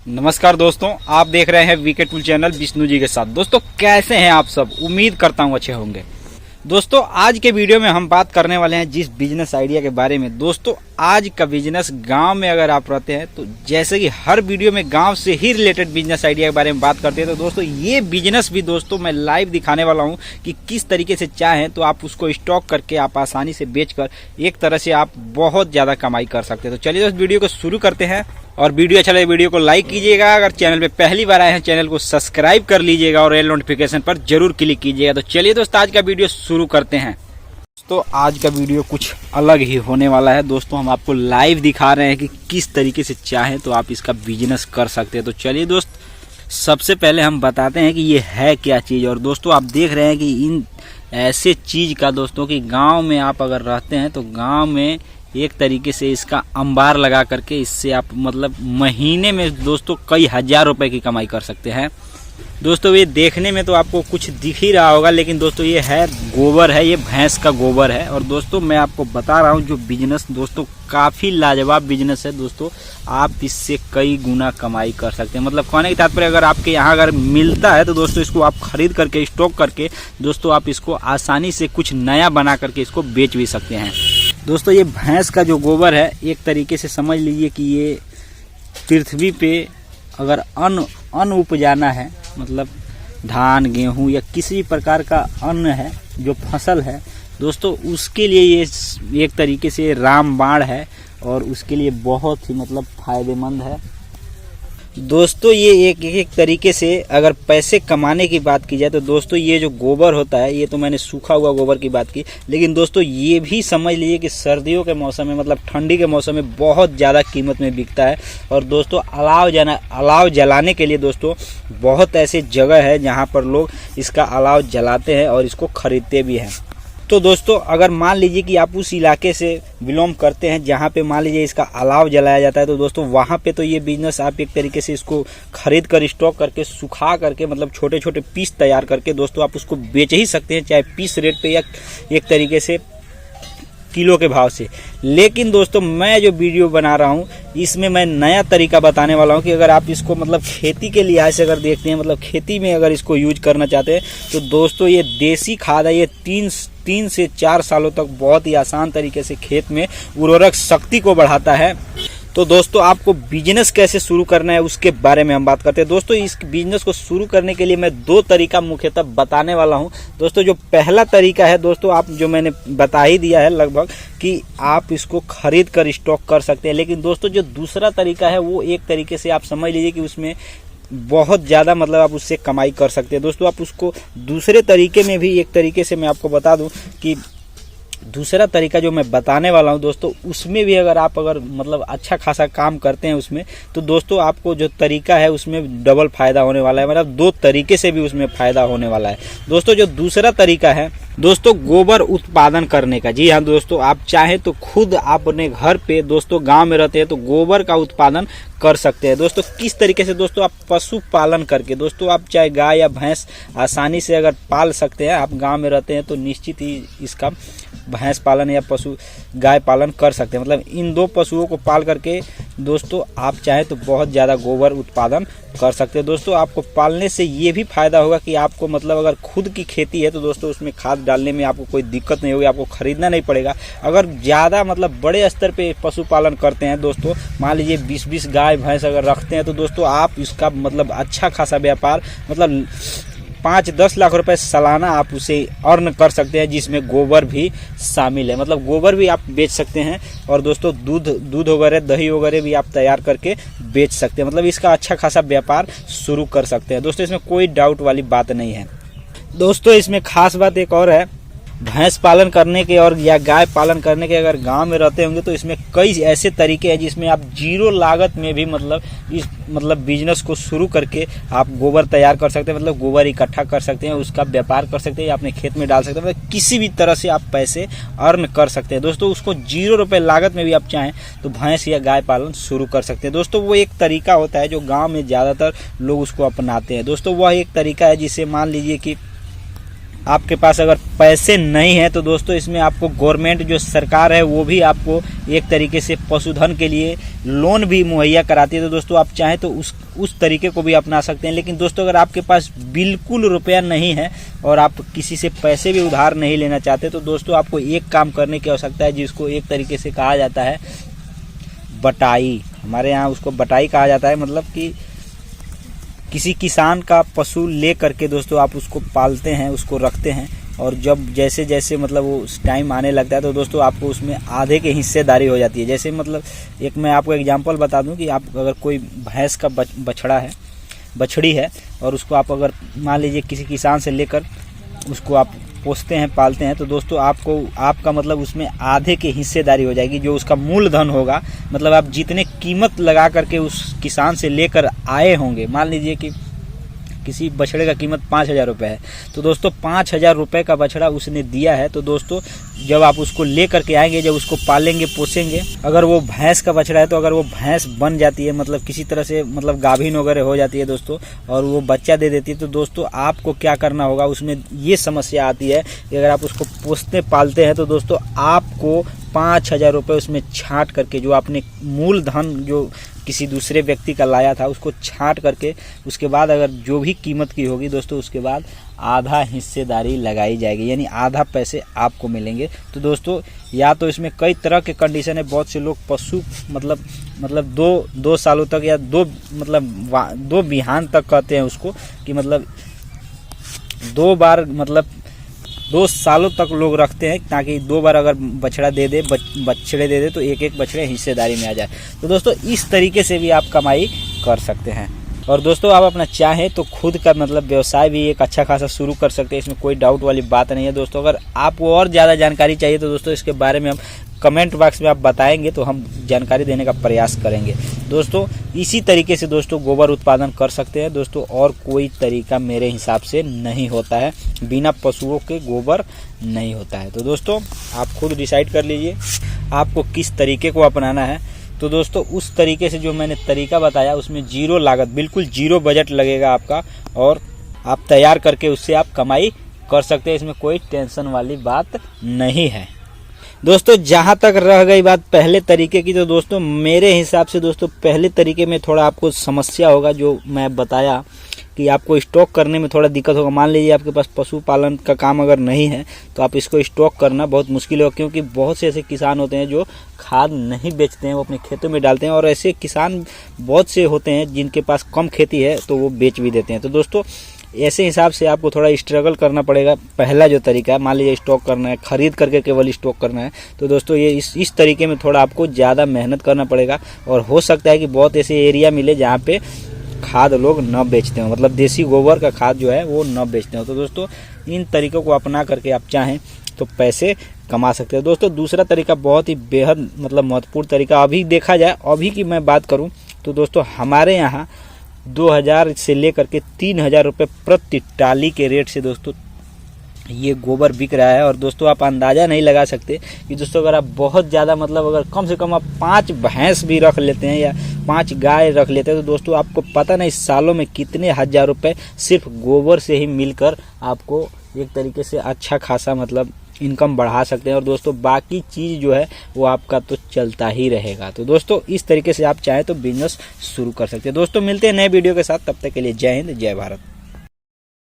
नमस्कार दोस्तों, आप देख रहे हैं VK tool channel Vishnu ji के साथ। दोस्तों कैसे हैं आप सब? उम्मीद करता हूं अच्छे होंगे। दोस्तों आज के वीडियो में हम बात करने वाले हैं जिस बिजनेस आइडिया के बारे में। दोस्तों आज का बिजनेस गांव में अगर आप रहते हैं तो जैसे कि हर वीडियो में गांव से ही रिलेटेड बिजनेस आइडिया के बारे में बात करते हैं, तो दोस्तों ये बिजनेस भी दोस्तों मैं लाइव दिखाने वाला हूं कि किस तरीके से चाहें तो आप उसको स्टॉक करके आप आसानी से बेचकर एक तरह से आप बहुत ज्यादा कमाई कर सकते हैं। तो चलिए दोस्त वीडियो को शुरू करते हैं, और वीडियो अच्छा लगे वीडियो को लाइक कीजिएगा। अगर चैनल पे पहली बार आए हैं चैनल को सब्सक्राइब कर लीजिएगा और बेल नोटिफिकेशन पर जरूर क्लिक कीजिएगा। तो चलिए दोस्तों आज का वीडियो शुरू करते हैं। तो आज का वीडियो कुछ अलग ही होने वाला है। दोस्तों हम आपको लाइव दिखा रहे हैं कि किस तरीके से चाहें तो आप इसका बिजनेस कर सकते हैं। तो चलिए दोस्त सबसे पहले हम बताते हैं कि ये है क्या चीज़। और दोस्तों आप देख रहे हैं कि इन ऐसे चीज़ का दोस्तों कि गाँव में आप अगर रहते हैं तो गाँव में एक तरीके से इसका अंबार लगा करके इससे आप मतलब महीने में दोस्तों कई हजार रुपए की कमाई कर सकते हैं। दोस्तों ये देखने में तो आपको कुछ दिख ही रहा होगा, लेकिन दोस्तों ये है गोबर है, ये भैंस का गोबर है। और दोस्तों मैं आपको बता रहा हूँ जो बिजनेस दोस्तों काफ़ी लाजवाब बिजनेस है। दोस्तों आप इससे कई गुना कमाई कर सकते हैं। मतलब कहने की तात्पर्य अगर आपके यहाँ अगर मिलता है तो दोस्तों इसको आप खरीद करके स्टॉक करके दोस्तों आप इसको आसानी से कुछ नया बना करके इसको बेच भी सकते हैं। दोस्तों ये भैंस का जो गोबर है एक तरीके से समझ लीजिए कि ये पृथ्वी पे अगर अन्न उपजाना है, मतलब धान गेहूं या किसी प्रकार का अन्न है जो फसल है दोस्तों, उसके लिए ये एक तरीके से रामबाण है और उसके लिए बहुत ही मतलब फायदेमंद है। दोस्तों ये एक तरीके से अगर पैसे कमाने की बात की जाए तो दोस्तों ये जो गोबर होता है, ये तो मैंने सूखा हुआ गोबर की बात की, लेकिन दोस्तों ये भी समझ लीजिए कि सर्दियों के मौसम में मतलब ठंडी के मौसम में बहुत ज़्यादा कीमत में बिकता है। और दोस्तों अलाव जलाने के लिए दोस्तों बहुत ऐसे जगह है जहाँ पर लोग इसका अलाव जलाते हैं और इसको खरीदते भी हैं। तो दोस्तों अगर मान लीजिए कि आप उस इलाके से बिलोंग करते हैं जहाँ पे मान लीजिए इसका अलाव जलाया जाता है, तो दोस्तों वहाँ पे तो ये बिजनेस आप एक तरीके से इसको खरीद कर स्टॉक करके सुखा करके मतलब छोटे छोटे पीस तैयार करके दोस्तों आप उसको बेच ही सकते हैं, चाहे पीस रेट पे या एक तरीके से किलो के भाव से। लेकिन दोस्तों मैं जो वीडियो बना रहा हूँ इसमें मैं नया तरीका बताने वाला हूँ कि अगर आप इसको मतलब खेती के लिहाज से अगर देखते हैं, मतलब खेती में अगर इसको यूज करना चाहते हैं तो दोस्तों ये देसी खाद है। ये 3 से 4 सालों तक बहुत ही आसान तरीके से खेत में उर्वरक शक्ति को बढ़ाता है। तो दोस्तों आपको बिजनेस कैसे शुरू करना है उसके बारे में हम बात करते हैं। दोस्तों इस बिजनेस को शुरू करने के लिए मैं 2 तरीका मुख्यतः बताने वाला हूं। दोस्तों जो पहला तरीका है दोस्तों आप जो मैंने बता ही दिया है लगभग कि आप इसको खरीद कर स्टॉक कर सकते हैं। लेकिन दोस्तों जो दूसरा तरीका है वो एक तरीके से आप समझ लीजिए कि उसमें बहुत ज़्यादा मतलब आप उससे कमाई कर सकते हैं। दोस्तों आप उसको दूसरे तरीके में भी एक तरीके से मैं आपको बता दूं कि दूसरा तरीका जो मैं बताने वाला हूं दोस्तों उसमें भी अगर आप मतलब अच्छा खासा काम करते हैं उसमें, तो दोस्तों आपको जो तरीका है उसमें डबल फायदा होने वाला है। मतलब 2 तरीके से भी उसमें फायदा होने वाला है। दोस्तों जो दूसरा तरीका है दोस्तों गोबर उत्पादन करने का। जी हाँ दोस्तों, आप चाहे तो खुद अपने घर पे दोस्तों गांव में रहते हैं तो गोबर का उत्पादन कर सकते हैं। दोस्तों किस तरीके से दोस्तों आप पशु पालन करके दोस्तों आप चाहे गाय या भैंस आसानी से अगर पाल सकते हैं, आप गांव में रहते हैं तो निश्चित ही इसका भैंस पालन या पशु गाय पालन कर सकते हैं। मतलब इन 2 पशुओं को पाल करके दोस्तों आप चाहे तो बहुत ज़्यादा गोबर उत्पादन कर सकते हैं। दोस्तों आपको पालने से ये भी फायदा होगा कि आपको मतलब अगर खुद की खेती है तो दोस्तों उसमें खाद डालने में आपको कोई दिक्कत नहीं होगी, आपको खरीदना नहीं पड़ेगा। अगर ज़्यादा मतलब बड़े स्तर पे पशुपालन करते हैं दोस्तों, मान लीजिए 20-20 गाय भैंस अगर रखते हैं तो दोस्तों आप इसका मतलब अच्छा खासा व्यापार मतलब 5-10 लाख रुपए सालाना आप उसे अर्न कर सकते हैं, जिसमें गोबर भी शामिल है। मतलब गोबर भी आप बेच सकते हैं और दोस्तों दूध वगैरह दही वगैरह भी आप तैयार करके बेच सकते हैं। मतलब इसका अच्छा खासा व्यापार शुरू कर सकते हैं। दोस्तों इसमें कोई डाउट वाली बात नहीं है। दोस्तों इसमें खास बात एक और है, भैंस पालन करने के और या गाय पालन करने के अगर गांव में रहते होंगे तो इसमें कई ऐसे तरीके हैं जिसमें आप 0 लागत में भी मतलब इस बिजनेस को शुरू करके आप गोबर तैयार कर सकते हैं। मतलब गोबर इकट्ठा कर सकते हैं, उसका व्यापार कर सकते हैं या अपने खेत में डाल सकते हैं। मतलब किसी भी तरह से आप पैसे अर्न कर सकते हैं। दोस्तों उसको 0 रुपए लागत में भी आप चाहें तो भैंस या गाय पालन शुरू कर सकते हैं। दोस्तों वो एक तरीका होता है जो गाँव में ज़्यादातर लोग उसको अपनाते हैं। दोस्तों वह एक तरीका है जिसे मान लीजिए कि आपके पास अगर पैसे नहीं है तो दोस्तों इसमें आपको गवर्नमेंट जो सरकार है वो भी आपको एक तरीके से पशुधन के लिए लोन भी मुहैया कराती है। तो दोस्तों आप चाहें तो उस तरीके को भी अपना सकते हैं। लेकिन दोस्तों अगर आपके पास बिल्कुल रुपया नहीं है और आप किसी से पैसे भी उधार नहीं लेना चाहते तो दोस्तों आपको एक काम करने की आवश्यकता है, जिसको एक तरीके से कहा जाता है बटाई। हमारे यहाँ उसको बटाई कहा जाता है। मतलब कि किसी किसान का पशु ले करके दोस्तों आप उसको पालते हैं, उसको रखते हैं, और जब जैसे जैसे मतलब वो टाइम आने लगता है तो दोस्तों आपको उसमें आधे की हिस्सेदारी हो जाती है। जैसे मतलब एक मैं आपको एग्जांपल बता दूं कि आप अगर कोई भैंस का बछड़ी है और उसको आप अगर मान लीजिए किसी किसान से लेकर उसको आप पोसते हैं, पालते हैं, तो दोस्तों आपका मतलब उसमें आधे की हिस्सेदारी हो जाएगी। जो उसका मूलधन होगा, मतलब आप जितने कीमत लगा करके उस किसान से लेकर आए होंगे, मान लीजिए कि किसी बछड़े का कीमत 5,000 रुपये है, तो दोस्तों 5,000 रुपये का बछड़ा उसने दिया है। तो दोस्तों जब आप उसको ले करके आएंगे, जब उसको पालेंगे, पोसेंगे, अगर वो भैंस का बछड़ा है तो अगर वो भैंस बन जाती है, मतलब किसी तरह से मतलब गाभिन वगैरह हो जाती है दोस्तों, और वो बच्चा दे देती है, तो दोस्तों आपको क्या करना होगा, उसमें ये समस्या आती है कि अगर आप उसको पोसते पालते हैं तो दोस्तों आपको 5,000 रुपये उसमें छांट करके, जो आपने मूलधन जो किसी दूसरे व्यक्ति का लाया था उसको छांट करके, उसके बाद अगर जो भी कीमत की होगी दोस्तों उसके बाद आधा हिस्सेदारी लगाई जाएगी, यानी आधा पैसे आपको मिलेंगे। तो दोस्तों या तो इसमें कई तरह के कंडीशन है। बहुत से लोग पशु मतलब दो सालों तक या दो बिहान तक कहते हैं उसको, कि मतलब 2 बार मतलब 2 सालों तक लोग रखते हैं, ताकि 2 बार अगर बछड़े दे दे तो एक बछड़े हिस्सेदारी में आ जाए। तो दोस्तों इस तरीके से भी आप कमाई कर सकते हैं। और दोस्तों आप अपना चाहें तो खुद का मतलब व्यवसाय भी एक अच्छा खासा शुरू कर सकते हैं, इसमें कोई डाउट वाली बात नहीं है दोस्तों। अगर आपको और ज़्यादा जानकारी चाहिए तो दोस्तों इसके बारे में हम कमेंट बॉक्स में आप बताएंगे तो हम जानकारी देने का प्रयास करेंगे। दोस्तों इसी तरीके से दोस्तों गोबर उत्पादन कर सकते हैं दोस्तों, और कोई तरीका मेरे हिसाब से नहीं होता है, बिना पशुओं के गोबर नहीं होता है। तो दोस्तों आप खुद डिसाइड कर लीजिए आपको किस तरीके को अपनाना है। तो दोस्तों उस तरीके से जो मैंने तरीका बताया उसमें 0 लागत, बिल्कुल 0 बजट लगेगा आपका, और आप तैयार करके उससे आप कमाई कर सकते हैं। इसमें कोई टेंशन वाली बात नहीं है। दोस्तों जहां तक रह गई बात पहले तरीके की, तो दोस्तों मेरे हिसाब से दोस्तों पहले तरीके में थोड़ा आपको समस्या होगा, जो मैं बताया कि आपको स्टॉक करने में थोड़ा दिक्कत होगा। मान लीजिए आपके पास पशुपालन का काम अगर नहीं है तो आप इसको स्टॉक करना बहुत मुश्किल होगा, क्योंकि बहुत से ऐसे किसान होते हैं जो खाद नहीं बेचते हैं, वो अपने खेतों में डालते हैं, और ऐसे किसान बहुत से होते हैं जिनके पास कम खेती है तो वो बेच भी देते हैं। तो दोस्तों ऐसे हिसाब से आपको थोड़ा स्ट्रगल करना पड़ेगा। पहला जो तरीका है, मान लीजिए स्टॉक करना है, खरीद करके केवल स्टॉक करना है, तो दोस्तों ये इस तरीके में थोड़ा आपको ज़्यादा मेहनत करना पड़ेगा। और हो सकता है कि बहुत ऐसे एरिया मिले जहाँ पे खाद लोग न बेचते हो, मतलब देसी गोबर का खाद जो है वो न बेचते हो। तो दोस्तों इन तरीकों को अपना करके आप चाहें तो पैसे कमा सकते हो। दोस्तों दूसरा तरीका बहुत ही बेहद मतलब महत्वपूर्ण तरीका, अभी देखा जाए, अभी की मैं बात करूं तो दोस्तों हमारे यहाँ 2,000 से लेकर के 3,000 रुपये प्रति टाली के रेट से दोस्तों ये गोबर बिक रहा है। और दोस्तों आप अंदाज़ा नहीं लगा सकते कि दोस्तों अगर आप बहुत ज़्यादा मतलब अगर कम से कम आप 5 भैंस भी रख लेते हैं या 5 गाय रख लेते हैं तो दोस्तों आपको पता नहीं सालों में कितने हज़ार रुपये सिर्फ गोबर से ही मिलकर आपको एक तरीके से अच्छा खासा मतलब इनकम बढ़ा सकते हैं। और दोस्तों बाकी चीज़ जो है वो आपका तो चलता ही रहेगा। तो दोस्तों इस तरीके से आप चाहें तो बिजनेस शुरू कर सकते हैं। दोस्तों मिलते हैं नए वीडियो के साथ, तब तक के लिए जय हिंद, जय भारत।